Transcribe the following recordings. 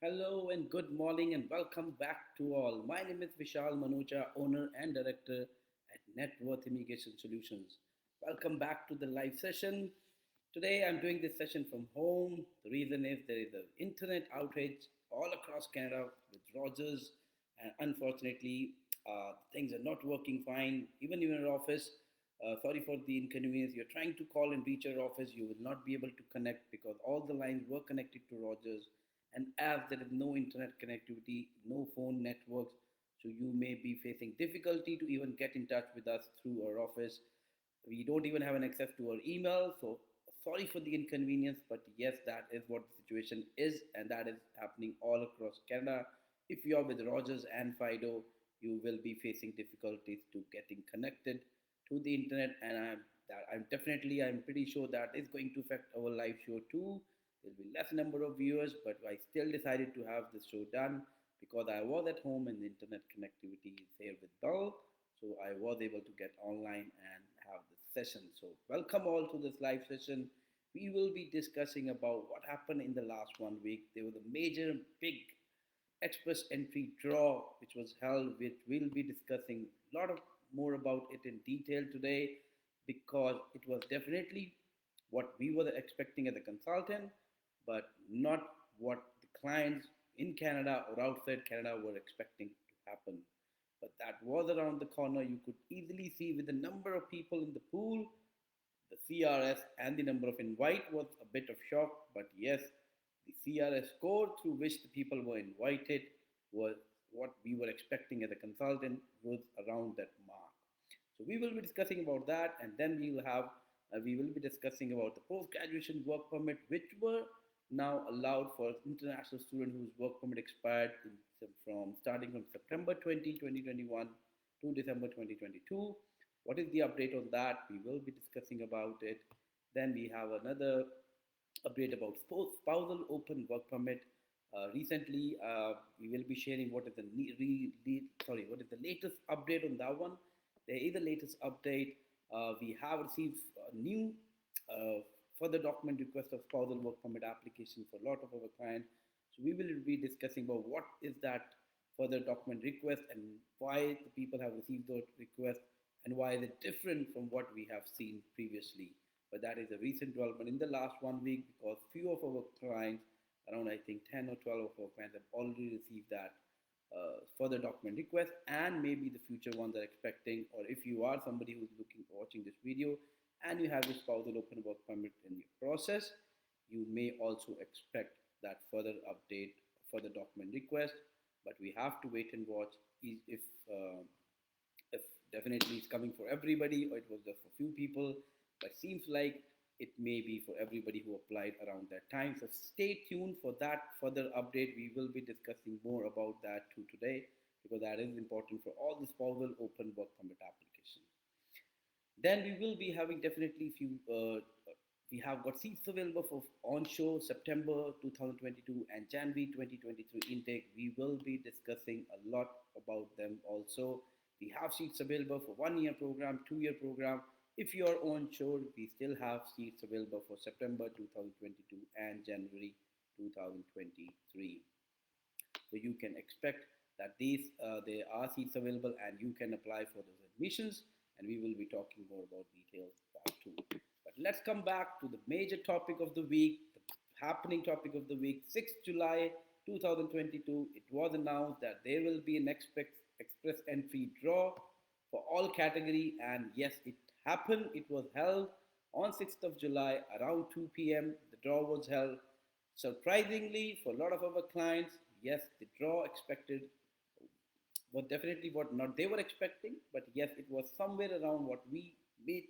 Hello and good morning and welcome back to all. My name is Vishal Manucha, owner and director at Net Worth Immigration Solutions. Welcome back to the live session. Today I'm doing this session from home. The reason is there is an internet outage all across Canada with Rogers, and unfortunately, things are not working fine. Even in your office, sorry for the inconvenience. You're trying to call and reach your office, you will not be able to connect because all the lines were connected to Rogers, and as there is no internet connectivity, no phone networks, so you may be facing difficulty to even get in touch with us through our office. We don't even have an access to our email, so sorry for the inconvenience, but yes, that is what the situation is, and that is happening all across Canada. If you are with Rogers and Fido, you will be facing difficulties to getting connected to the internet, and I'm pretty sure that is going to affect our live show too. There'll be less number of viewers, but I still decided to have this show done because I was at home and the internet connectivity is here with Bell. So I was able to get online and have this session. So welcome all to this live session. We will be discussing about what happened in the last 1 week. There was a major big express entry draw which was held, which we'll be discussing a lot of more about it in detail today because it was definitely what we were expecting as a consultant, but not what the clients in Canada or outside Canada were expecting to happen. But that was around the corner. You could easily see with the number of people in the pool, the CRS and the number of invite was a bit of shock. But yes, the CRS score through which the people were invited was what we were expecting as a consultant was around that mark. So we will be discussing about that, and then we will be discussing about the post-graduation work permit, which were now allowed for international students whose work permit expired from starting from September 2021 to December 2022. What is the update on that? We will be discussing about it. Then we have another update about spousal open work permit. Recently, we will be sharing what is what is the latest update on that one. There is a latest update. We have received a new further document request of spousal work permit application for a lot of our clients. So we will be discussing about what is that further document request and why the people have received those requests and why is it different from what we have seen previously. But that is a recent development in the last 1 week because few of our clients, around I think 10 or 12 of our clients have already received that further document request, and maybe the future ones are expecting, or if you are somebody who's watching this video and you have the spousal open work permit in your process, you may also expect that further update, further document request. But we have to wait and watch if definitely it's coming for everybody or it was just for few people. But seems like it may be for everybody who applied around that time. So stay tuned for that further update. We will be discussing more about that too today because that is important for all the spousal open work permit application. Then we will be having definitely few. We have got seats available for onshore September 2022 and January 2023 intake. We will be discussing a lot about them also. We have seats available for 1 year program, 2 year program. If you are onshore, we still have seats available for September 2022 and January 2023. So you can expect that there are seats available and you can apply for those admissions, and we will be talking more about details that too. But let's come back to the major topic of the week, the happening topic of the week. 6th July 2022, it was announced that there will be an express entry draw for all category, and yes, it happened. It was held on 6th of July around 2 p.m. The draw was held. Surprisingly, for a lot of our clients, yes, the draw expected was definitely what not they were expecting, but yes, it was somewhere around what we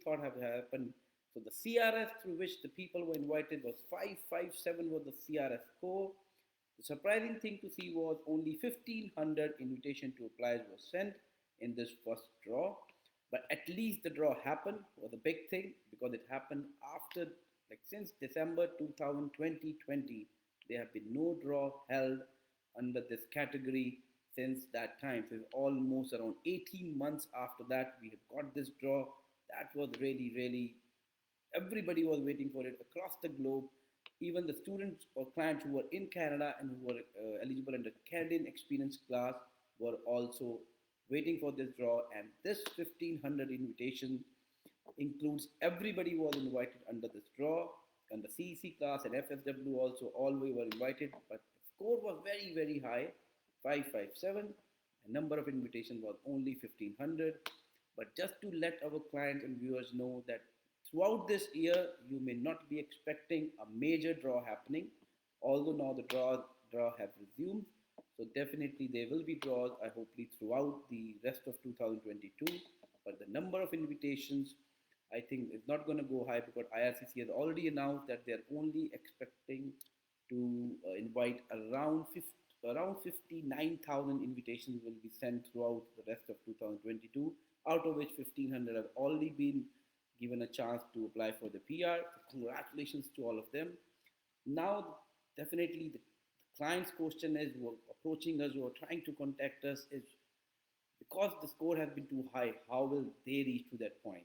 thought have happened. So the CRS through which the people were invited was 557 was the CRS score. The surprising thing to see was only 1,500 invitation to apply was sent in this first draw, but at least the draw happened was a big thing because it happened after, like, since December 2020, there have been no draw held under this category since that time. So almost around 18 months after that, we have got this draw. That was really, really, everybody was waiting for it across the globe. Even the students or clients who were in Canada and who were eligible under Canadian experience class were also waiting for this draw. And this 1500 invitation includes everybody who was invited under this draw. And the CEC class and FSW also all we were invited, but the score was very, very high, 557. The number of invitations was only 1500. But just to let our clients and viewers know that throughout this year, you may not be expecting a major draw happening, although now the draw have resumed. So definitely there will be draws, I hopefully throughout the rest of 2022. But the number of invitations, I think, is not going to go high because IRCC has already announced that they're only expecting to invite around 59,000 invitations will be sent throughout the rest of 2022, out of which 1,500 have already been given a chance to apply for the PR. Congratulations to all of them. Now, definitely, the client's question is who are approaching us, who are trying to contact us, is because the score has been too high, how will they reach to that point?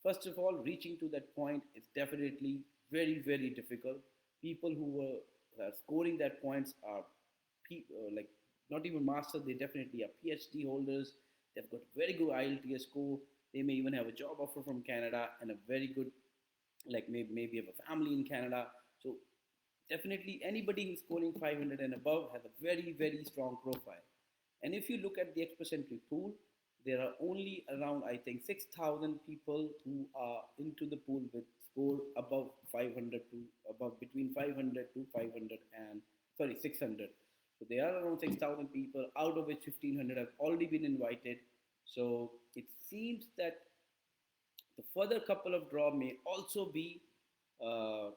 First of all, reaching to that point is definitely very, very difficult. People who were scoring that points are like not even masters, they definitely are PhD holders. They've got very good IELTS score. They may even have a job offer from Canada and a very good, like maybe have a family in Canada. So definitely anybody who's scoring 500 and above has a very, very strong profile. And if you look at the express entry pool, there are only around, I think, 6,000 people who are into the pool with score above 500 to above between 500 to 500 and sorry 600. So there are around 6,000 people, out of which 1,500 have already been invited. So it seems that the further couple of draw may also be uh,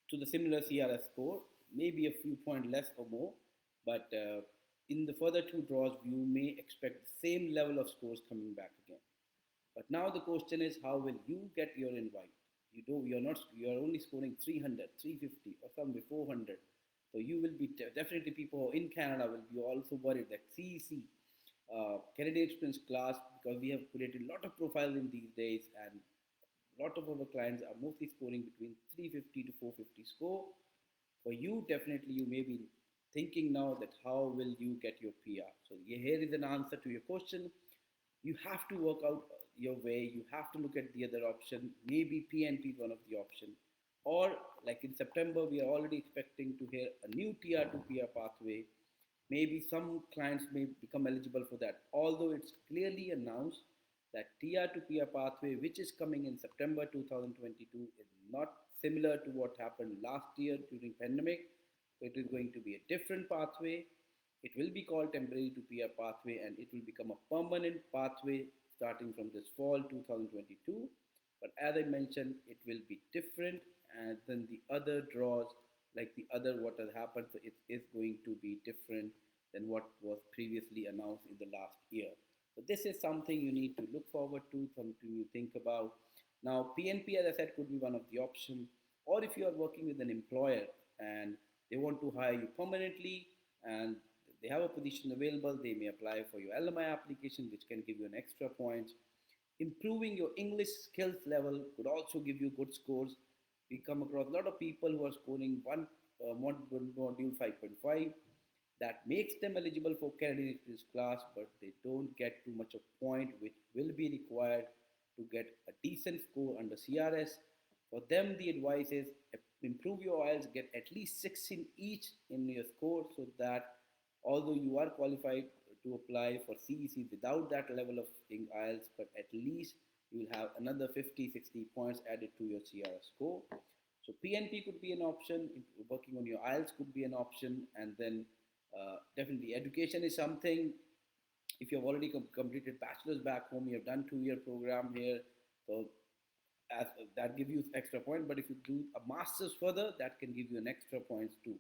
to the similar CRS score, maybe a few points less or more, but in the further two draws, you may expect the same level of scores coming back again. But now the question is, how will you get your invite? You're not, you're only scoring 300, 350, or some 400. So you will be definitely people who are in Canada will be also worried that CEC, Canadian Experience class, because we have created a lot of profiles in these days, and a lot of our clients are mostly scoring between 350 to 450 score. For you, definitely you may be thinking now that how will you get your PR? So here is an answer to your question. You have to work out your way. You have to look at the other option. Maybe PNP is one of the option. Or like in September, we are already expecting to hear a new TR to PR pathway. Maybe some clients may become eligible for that. Although it's clearly announced that TR to PR pathway, which is coming in September 2022, is not similar to what happened last year during pandemic. So it is going to be a different pathway. It will be called temporary to PR pathway, and it will become a permanent pathway starting from this fall 2022. But as I mentioned, it will be different than the other draws, like the other what has happened. So it is going to be different than what was previously announced in the last year. So this is something you need to look forward to, something you think about. Now, PNP, as I said, could be one of the options. Or if you are working with an employer and they want to hire you permanently and they have a position available, they may apply for your LMI application, which can give you an extra points. Improving your English skills level could also give you good scores. We come across a lot of people who are scoring module 5.5. That makes them eligible for Canadian Experience class, but they don't get too much of point, which will be required to get a decent score under CRS. For them, the advice is improve your IELTS, get at least 16 each in your score, so that although you are qualified to apply for CEC without that level of IELTS, but at least you will have another 50, 60 points added to your CRS score. So PNP could be an option, working on your IELTS could be an option, and then definitely education is something. If you have already completed bachelor's back home, you have done 2 year program here, so as, that gives you extra point. But if you do a master's further, that can give you an extra points too.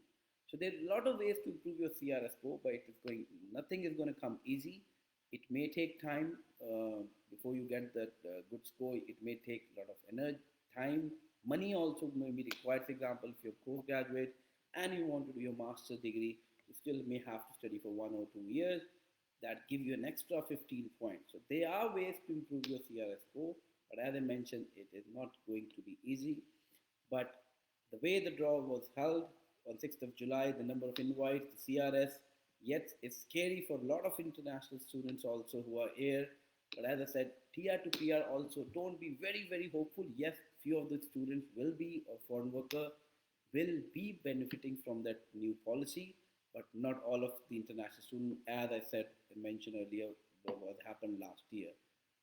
So there's a lot of ways to improve your CRS score, but nothing is going to come easy. It may take time before you get that good score. It may take a lot of energy, time, money also may be required. For example, if you're a postgraduate and you want to do your master's degree, you still may have to study for 1 or 2 years. That give you an extra 15 points. So there are ways to improve your CRS score, but as I mentioned, it is not going to be easy. But The way the draw was held on 6th of July, the number of invites, the CRS, yet it's scary for a lot of international students also who are here. But as I said, TR to PR also, don't be very, very hopeful. Yes, few of the students will be a foreign worker, will be benefiting from that new policy, but not all of the international students, as I said, mentioned earlier, what happened last year.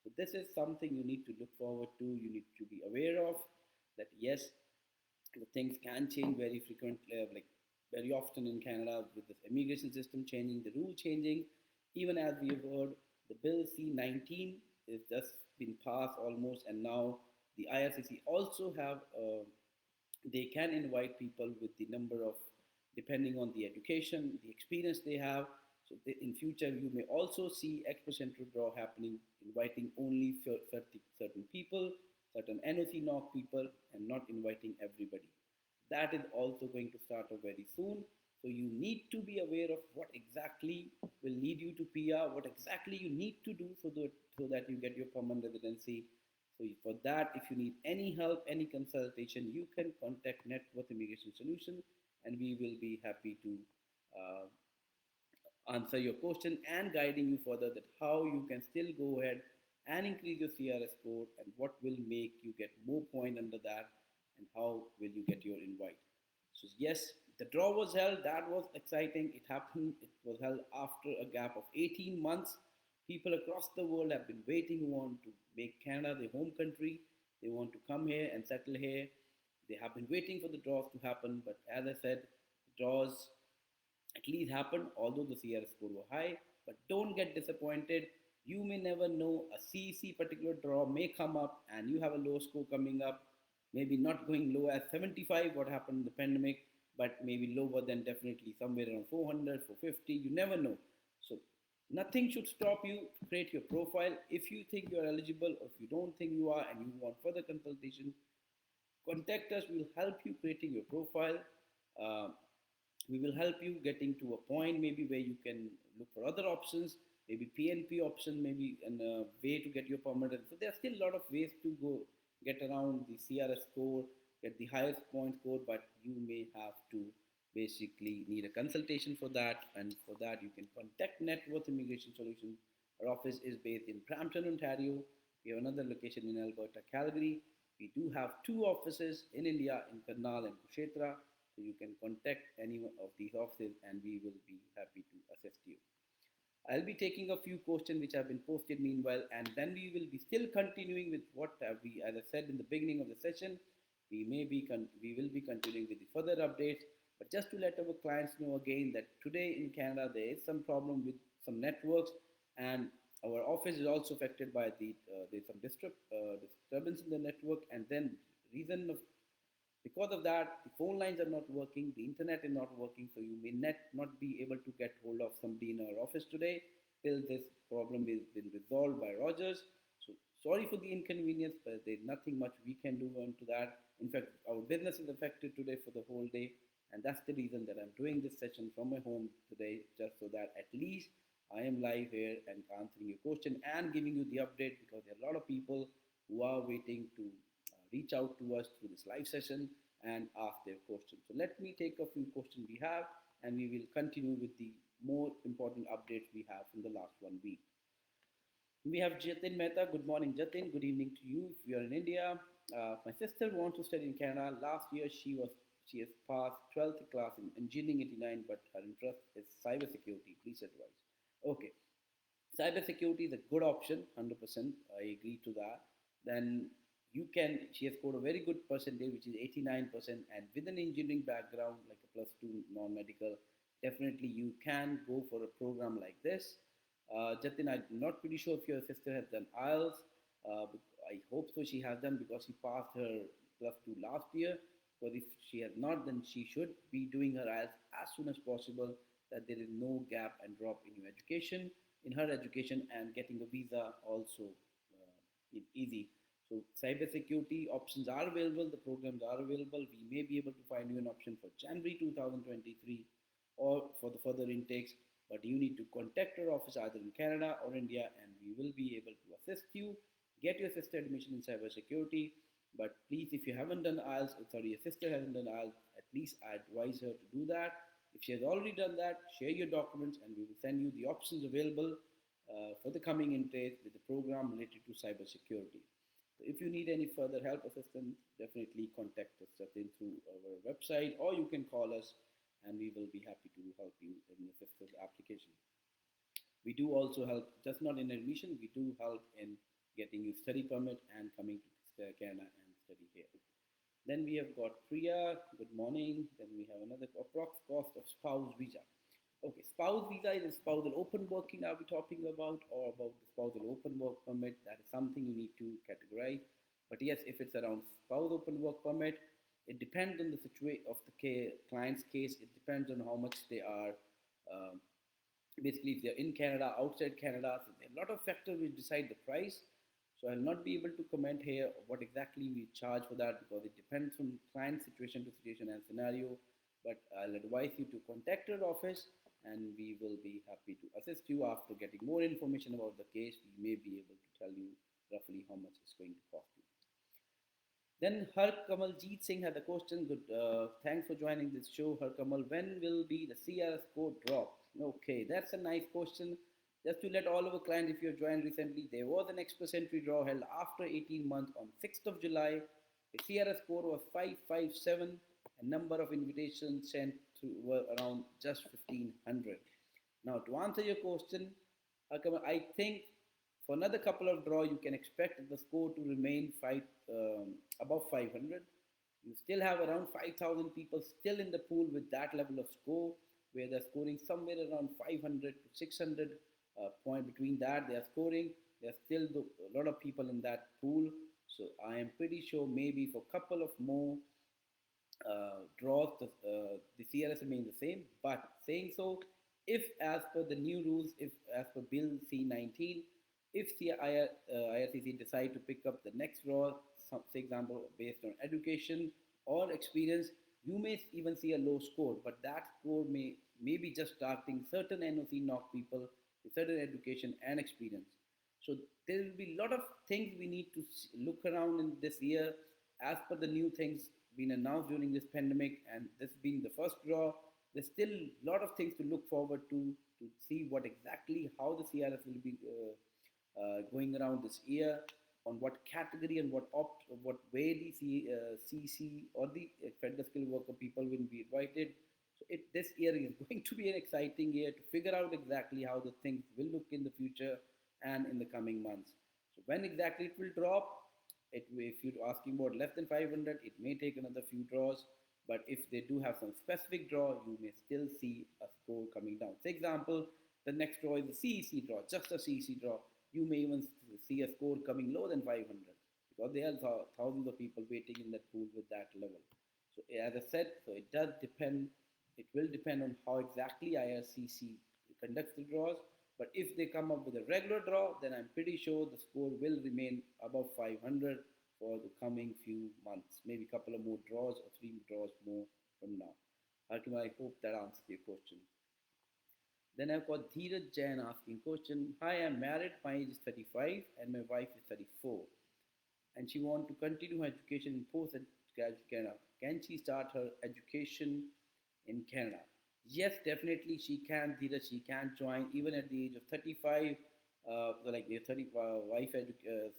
So this is something you need to look forward to. You need to be aware of that. Yes, the things can change very frequently, like very often in Canada with the immigration system changing, the rule changing. Even as we have heard, the bill C-19 is just been passed almost, and now the IRCC also have they can invite people with the number of depending on the education, the experience they have. So in future, you may also see X percent draw happening, inviting only 30 certain people, certain NOC knock people, and not inviting everybody. That is also going to start up very soon. So you need to be aware of what exactly will lead you to PR, what exactly you need to do so that you get your permanent residency. So for that, if you need any help, any consultation, you can contact Networth Immigration Solution, and we will be happy to uh, answer your question and guiding you further that how you can still go ahead and increase your CRS score and what will make you get more point under that and how will you get your invite. So yes, the draw was held. That was exciting. It happened. It was held after a gap of 18 months. People across the world have been waiting, who want to make Canada their home country. They want to come here and settle here. They have been waiting for the draws to happen. But as I said, the draws at least happened, although the CRS score were high. But don't get disappointed. You may never know. A CEC particular draw may come up and you have a low score coming up. Maybe not going low as 75, what happened in the pandemic, but maybe lower than definitely somewhere around 400, 450. You never know. So nothing should stop you to create your profile. If you think you are eligible or if you don't think you are and you want further consultation, contact us. We'll help you creating your profile. Uh, we will help you getting to a point maybe where you can look for other options, maybe PNP option, maybe a way to get your permanent. So there are still a lot of ways to go get around the CRS score, get the highest point score, but you may have to basically need a consultation for that. And for that, you can contact Networth Immigration Solutions. Our office is based in Brampton, Ontario. We have another location in Alberta, Calgary. We do have two offices in India, in Karnal and Kushetra. So you can contact any of these offices and we will be happy to assist you. I'll be taking a few questions which have been posted meanwhile, and then we will be still continuing with what we, as I said in the beginning of the session, we will be continuing with the further updates. But just to let our clients know again that today in Canada there is some problem with some networks, and our office is also affected by there's some disturbance in the network, and then reason of because of that, the phone lines are not working, the internet is not working, so you may not be able to get hold of somebody in our office today till this problem has been resolved by Rogers. So sorry for the inconvenience, but there's nothing much we can do onto that. In fact, our business is affected today for the whole day, and that's the reason that I'm doing this session from my home today, just so that at least I am live here and answering your question and giving you the update because there are a lot of people who are waiting to reach out to us through this live session and ask their questions. So let me take a few questions we have and we will continue with the more important updates we have from the last 1 week. We have Jatin Mehta. Good morning, Jatin. Good evening to you if you are in India. My sister wants to study in Canada. Last year she has passed 12th class in engineering 89, but her interest is cybersecurity. Please advise. Okay, cybersecurity is a good option, 100%. I agree to that. Then she has scored a very good percentage, which is 89%. And with an engineering background, like a plus two non medical, definitely you can go for a program like this. Jatin, I'm not pretty sure if your sister has done IELTS. I hope so she has done because she passed her plus two last year. But if she has not, then she should be doing her IELTS as soon as possible, that there is no gap and drop in her education, and getting a visa also is easy. So cybersecurity options are available, the programs are available. We may be able to find you an option for January 2023 or for the further intakes, but you need to contact our office either in Canada or India, and we will be able to assist you, get your sister admission in cybersecurity. But please, if you haven't done IELTS, sorry, your sister hasn't done IELTS, at least I advise her to do that. If she has already done that, share your documents and we will send you the options available for the coming intake with the program related to cybersecurity. So if you need any further help assistance, definitely contact us through our website or you can call us and we will be happy to help you in assist with the application. We do also help, just not in admission, we do help in getting you study permit and coming to Canada and study here. Then we have got Priya, good morning. Then we have another approx cost of spouse visa. Okay, spouse visa is a spousal open working are we talking about or about the spousal open work permit? That is something you need to categorize. But yes, if it's around spouse open work permit, it depends on the situation of the client's case. It depends on how much they are um, basically if they're in Canada, outside Canada, so there are a lot of factors which decide the price. So I'll not be able to comment here what exactly we charge for that because it depends from client situation to situation and scenario. But I'll advise you to contact our office and we will be happy to assist you after getting more information about the case. We may be able to tell you roughly how much it's going to cost you. Then Har Kamaljeet Singh had a question. Good, thanks for joining this show, Har Kamal. When will be the CRS code drop? Okay, that's a nice question. Just to let all of our clients, if you have joined recently, there was an express entry draw held after 18 months on 6th of July. The CRS score was 557. A number of invitations sent through were around just 1500. Now, to answer your question, I think for another couple of draw, you can expect the score to remain above 500. You still have around 5,000 people still in the pool with that level of score, where they're scoring somewhere around 500 to 600 point between that. They are scoring. There's still a lot of people in that pool. So I am pretty sure maybe for a couple of more draws, the CRS remain the same. But saying so, if as per the new rules, if as per Bill C19, if the IRCC decide to pick up the next draw, for example, based on education or experience, you may even see a low score, but that score may be just starting certain NOC knock people with certain education and experience. So there will be a lot of things we need to look around in this year as per the new things being announced during this pandemic and this being the first draw. There's still a lot of things to look forward to see what exactly how the CRS will be going around this year, on what category and what way the CC or the federal skilled worker people will be invited. So this year is going to be an exciting year to figure out exactly how the things will look in the future and in the coming months. So when exactly it will drop, if you're asking about less than 500, it may take another few draws. But if they do have some specific draw, you may still see a score coming down. For example, the next draw is the CEC draw, just a CEC draw. You may even see a score coming lower than 500 because there are thousands of people waiting in that pool with that level. So as I said, so it does depend. It will depend on how exactly IRCC conducts the draws. But if they come up with a regular draw, then I'm pretty sure the score will remain above 500 for the coming few months. Maybe a couple of more draws or three draws more from now. Hakim, I hope that answers your question. Then I've got Dheeraj Jain asking question. Hi, I'm married. My age is 35 and my wife is 34. And she wants to continue her education in postgraduate Canada. Can she start her education in Canada? Yes, definitely she can. Dheeraj, she can join even at the age of 35. Like the 30 wife,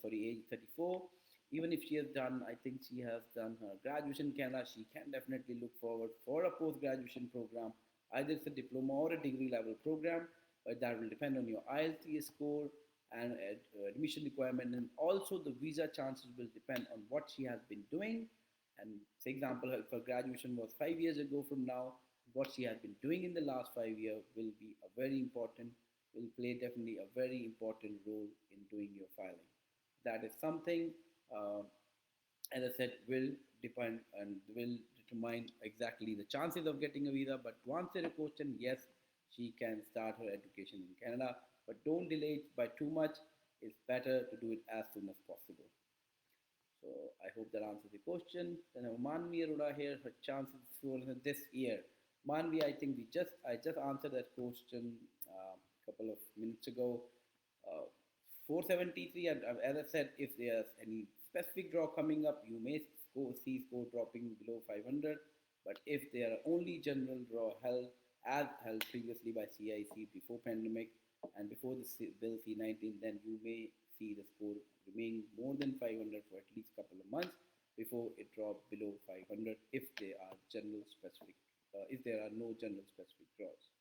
sorry, age 34. Even if she has done, I think she has done her graduation in Canada, she can definitely look forward for a post-graduation program. Either it's a diploma or a degree level program, but that will depend on your IELTS score and admission requirement, and also the visa chances will depend on what she has been doing. And for example, if her graduation was 5 years ago from now, what she has been doing in the last 5 years will be a very important, will play definitely a very important role in doing your filing. That is something, as I said, will depend and will determine exactly the chances of getting a visa. But to answer your question, yes, she can start her education in Canada, but don't delay it by too much. It's better to do it as soon as possible. So I hope that answers the question. Then Manvi Arora here, her chances for this year. Manvi, I think I just answered that question a couple of minutes ago. 473, and as I said, if there's any specific draw coming up, you may see score dropping below 500. But if they are only general draw held as held previously by CIC before pandemic and before the bill C19, then you may see the score remain more than 500 for at least a couple of months before it drops below 500 if there are if there are no general specific draws.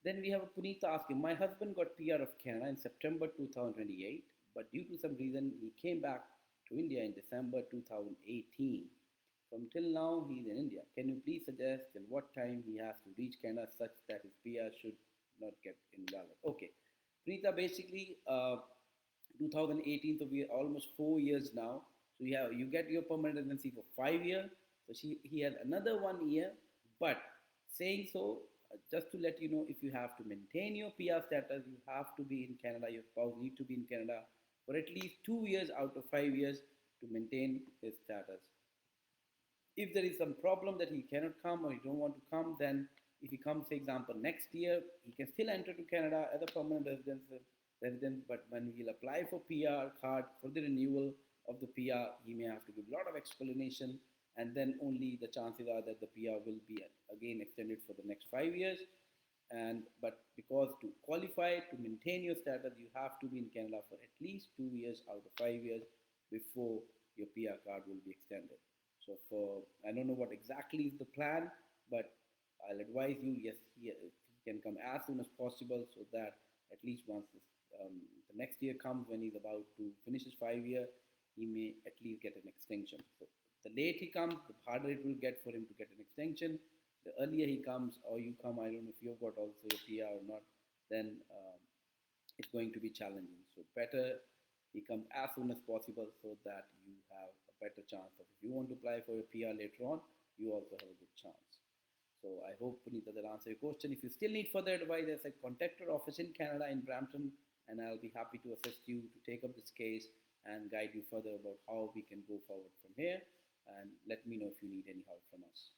Then we have Punita asking, my husband got PR of Canada in September 2028, but due to some reason he came back to India in December 2018. From till now he is in India. Can you please suggest till what time he has to reach Canada such that his PR should not get invalid? Okay, Punita, basically 2018, so we are almost 4 years now. So you get your permanent residency for 5 years. So he has another 1 year, but saying so, just to let you know, if you have to maintain your PR status, you have to be in Canada. Your spouse need to be in Canada for at least 2 years out of 5 years to maintain his status. If there is some problem that he cannot come or he don't want to come, then if he comes, for example, next year, he can still enter to Canada as a permanent resident. But when he'll apply for PR card for the renewal of the PR, he may have to give a lot of explanation, and then only the chances are that the PR will be again extended for the next 5 years. And but because to qualify to maintain your status, you have to be in Canada for at least 2 years out of 5 years before your PR card will be extended. So for I don't know what exactly is the plan, but I'll advise you, yes, he can come as soon as possible so that at least once the next year comes when he's about to finish his 5 year, he may at least get an extension. So the late he comes, the harder it will get for him to get an extension. The earlier he comes or you come, I don't know if you've got also your PR or not, then it's going to be challenging. So better he comes as soon as possible so that you have a better chance of if you want to apply for your PR later on, you also have a good chance. So I hope, Punita, that answer your question. If you still need further advice, as I contact our office in Canada in Brampton, and I'll be happy to assist you to take up this case and guide you further about how we can go forward from here. And let me know if you need any help from us.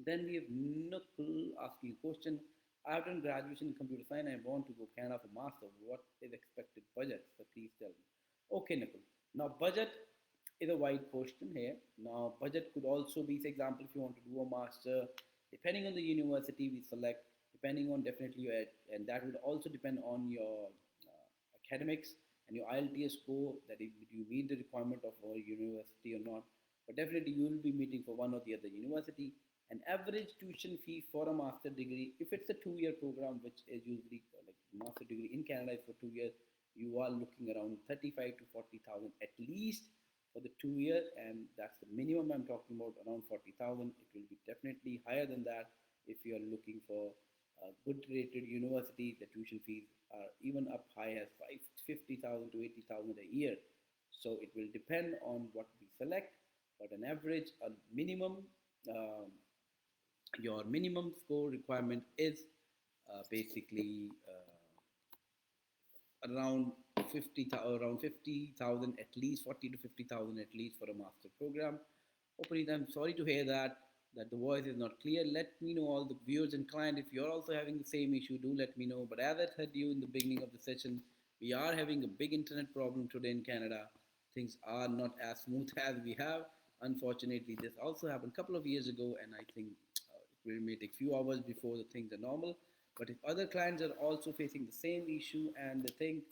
Then we have Nukul asking a question. I have done graduation in computer science and I want to go Canada for master. What is expected budget? So please tell me. Okay, Nukul. Now budget is a wide question here. Now budget could also be, for example, if you want to do a master, depending on the university we select, depending on definitely your, and that would also depend on your academics and your IELTS score, that if you meet the requirement of a university or not. But definitely you will be meeting for one or the other university. An average tuition fee for a master degree, if it's a 2 year program, which is usually like master degree in Canada is for 2 years, you are looking around 35 to 40,000 at least for the 2 year, and that's the minimum I'm talking about, around 40,000. It will be definitely higher than that if you are looking for a good rated university. The tuition fees are even up high as 50,000 to 80,000 a year. So it will depend on what we select, but an average, a minimum. Your minimum score requirement is basically around 50,000 at least, 40 to 50,000 at least for a master program. Hopefully, I'm sorry to hear that the voice is not clear. Let me know, all the viewers and clients, if you're also having the same issue, do let me know. But as I said to you in the beginning of the session, we are having a big internet problem today in Canada. Things are not as smooth as we have. Unfortunately, this also happened a couple of years ago, and I think it may take few hours before the things are normal. But if other clients are also facing the same issue and they think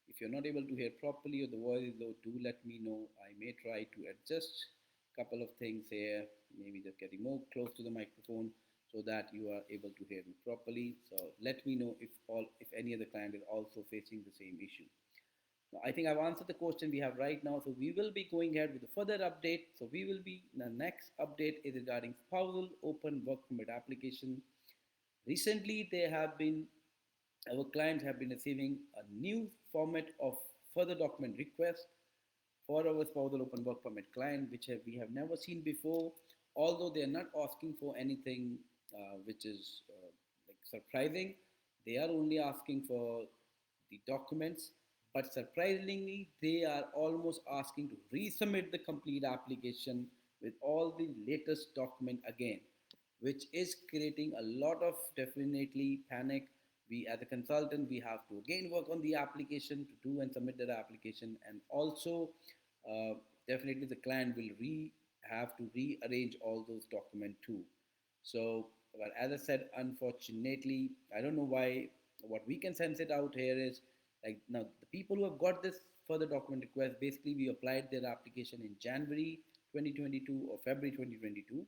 if you're not able to hear properly or the voice is low, do let me know. I may try to adjust a couple of things here, maybe just getting more close to the microphone so that you are able to hear me properly. So let me know if any other client is also facing the same issue. Now, I think I've answered the question we have right now. So we will be going ahead with a further update. So the next update is regarding spousal open work permit application. Recently, our clients have been receiving a new format of further document request for our spousal open work permit client, which we have never seen before. Although they are not asking for anything which is like surprising, they are only asking for the documents. But surprisingly, they are almost asking to resubmit the complete application with all the latest document again, which is creating a lot of definitely panic We, as a consultant, we have to again work on the application to do and submit that application, and also uh, definitely the client will have to rearrange all those documents too. So, but as I said, unfortunately, I don't know why. What we can sense it out here is like now the people who have got this further document request, basically we applied their application in January 2022 or February 2022.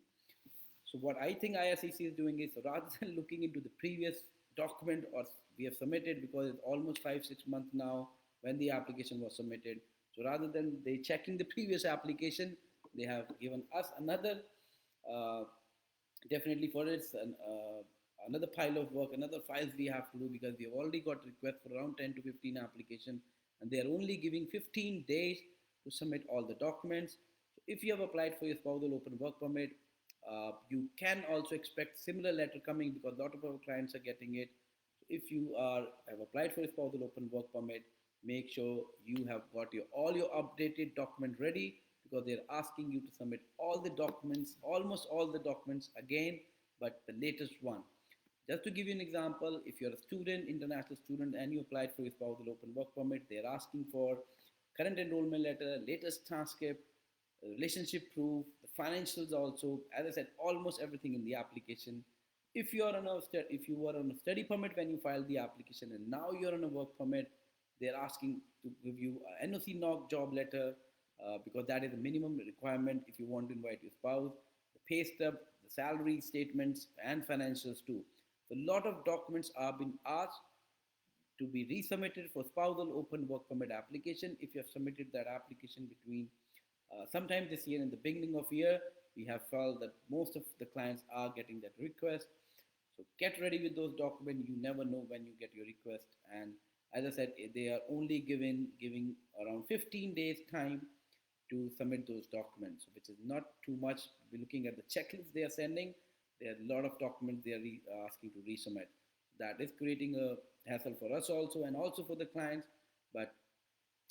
So what I think IRCC is doing is, rather than looking into the previous document or we have submitted, because it's almost 5 6 months now when the application was submitted. So rather than they checking the previous application, they have given us another uh, definitely for it's another pile of work, another files we have to do, because we have already got requests for around 10 to 15 applications, and they are only giving 15 days to submit all the documents. So if you have applied for your spousal open work permit, you can also expect similar letter coming, because a lot of our clients are getting it. So if you have applied for a spousal open work permit, make sure you have got your all your updated document ready, because they're asking you to submit all the documents, almost all the documents again, but the latest one. Just to give you an example, if you're a student, international student, and you applied for your spousal open work permit, they're asking for current enrollment letter, latest transcript, relationship proof, the financials also. As I said, almost everything in the application. If you are on a if you were on a study permit when you filed the application, and now you're on a work permit, they're asking to give you a NOC knock job letter, because that is the minimum requirement if you want to invite your spouse. The pay stub, the salary statements, and financials too. So a lot of documents are being asked to be resubmitted for spousal open work permit application. If you have submitted that application between sometime this year, in the beginning of year, we have felt that most of the clients are getting that request. So get ready with those documents. You never know when you get your request. And as I said, they are only giving around 15 days time to submit those documents, which is not too much. We're looking at the checklist they are sending. There are a lot of documents they are asking to resubmit. That is creating a hassle for us also, and also for the clients. But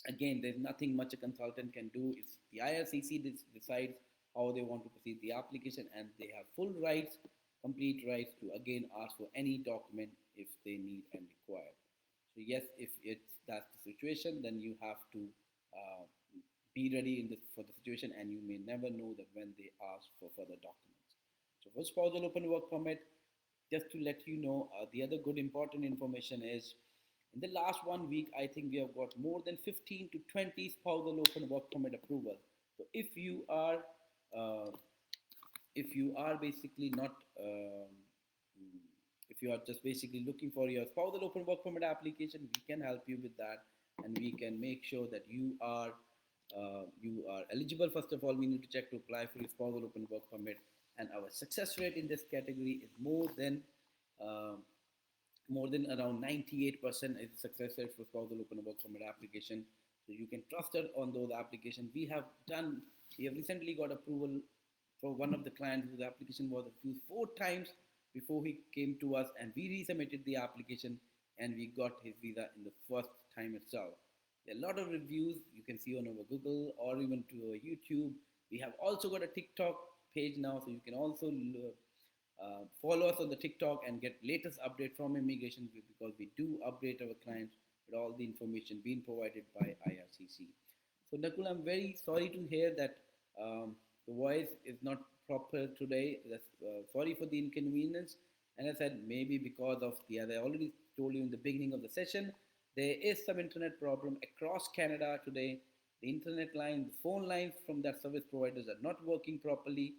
again, there's nothing much a consultant can do. It's the IRCC decides how they want to proceed the application, and they have full rights, complete rights to again ask for any document if they need and require. So yes, if it's that's the situation, then you have to uh, be ready for the situation, and you may never know that when they ask for further documents. So for spousal open work permit, just to let you know, the other good important information is, in the last 1 week, I think we have got more than 15 to 20 spousal open work permit approval. So uh, if you are basically not, if you are just basically looking for your spousal open work permit application, we can help you with that, and we can make sure that you are eligible. First of all, we need to check to apply for your spousal open work permit, and our success rate in this category is uh, more than around 98% is success rate for spousal open work permit application. So you can trust us on those applications. We have recently got approval for one of the clients whose application was refused 4 times before he came to us, and we resubmitted the application, and we got his visa in the first time itself. There are a lot of reviews you can see on our Google or even to our YouTube. We have also got a TikTok page now, so you can also follow us on the TikTok and get latest update from immigration, because we do update our clients with all the information being provided by IRCC. So Nakul, I'm very sorry to hear that the voice is not proper today. Sorry for the inconvenience. And I said maybe because of as I already told you in the beginning of the session, there is some internet problem across Canada today. The internet line, the phone lines from that service providers are not working properly.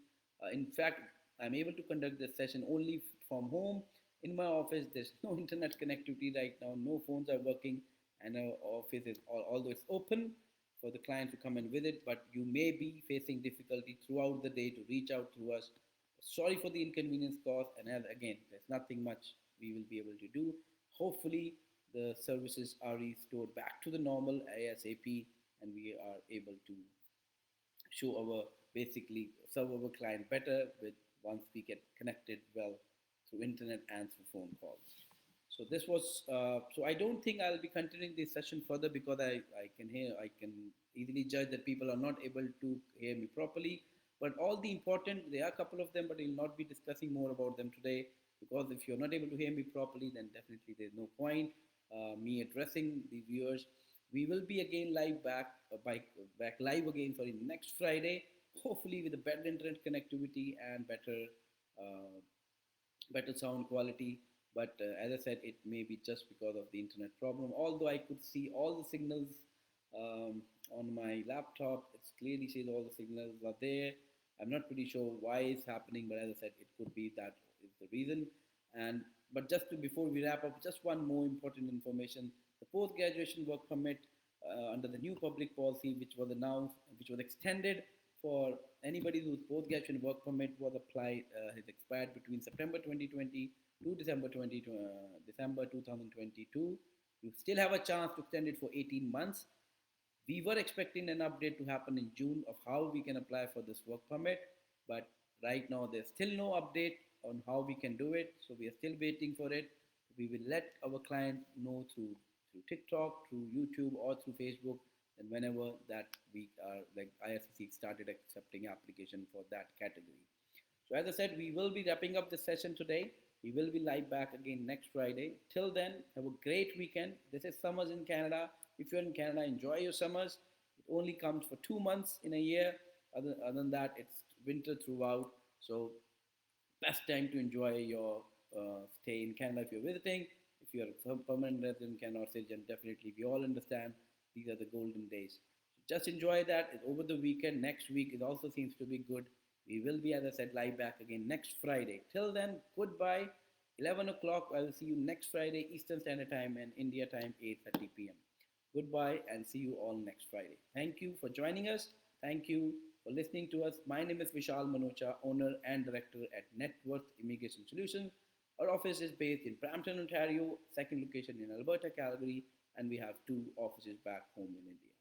In fact, I'm able to conduct this session only from home. In my office, there's no internet connectivity right now. No phones are working, and our office is although it's open for the client to come and visit, but you may be facing difficulty throughout the day to reach out to us. Sorry for the inconvenience caused, and as again, there's nothing much we will be able to do. Hopefully, the services are restored back to the normal ASAP, and we are able to show our basically serve our client better with once we get connected well through internet and through phone calls. So this was so I don't think I'll be continuing this session further, because I can easily judge that people are not able to hear me properly. But all the important, there are a couple of them, but we'll not be discussing more about them today. because if you're not able to hear me properly, then definitely there's no point me addressing the viewers. We will be again live back live again, sorry, next Friday, hopefully with a better internet connectivity and better sound quality. But as I said, it may be just because of the internet problem. Although I could see all the signals um, on my laptop, it clearly says all the signals are there. I'm not pretty sure why it's happening, but as I said, it could be that is the reason. And but just to before we wrap up, just one more important information: the post graduation work permit under the new public policy, which was announced, which was extended for anybody whose post-graduation work permit was applied, has expired between September 2020 to December 2022. You still have a chance to extend it for 18 months. We were expecting an update to happen in June of how we can apply for this work permit, but right now there's still no update on how we can do it. So we are still waiting for it. We will let our client know through TikTok, through YouTube, or through Facebook, and whenever that we are like IRCC started accepting application for that category. So as I said, we will be wrapping up the session today. We will be live back again next Friday. Till then, have a great weekend. This is summers in Canada. If you're in Canada, enjoy your summers. It only comes for 2 months in a year. Other than that, it's winter throughout. So best time to enjoy your stay in Canada if you're visiting. If you're a permanent resident, Canada or citizen, definitely we all understand these are the golden days. So just enjoy that. It's over the weekend. Next week it also seems to be good. We will be, as I said, live back again next Friday. Till then, goodbye. 11 o'clock. I will see you next Friday, Eastern Standard Time, and India time, 8:30 p.m. Goodbye and see you all next Friday. Thank you for joining us. Thank you for listening to us. My name is Vishal Manocha, owner and director at Net Worth Immigration Solutions. Our office is based in Brampton, Ontario, second location in Alberta, Calgary, and we have two offices back home in India.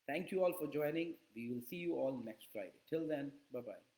Thank you all for joining. We will see you all next Friday. Till then, bye bye.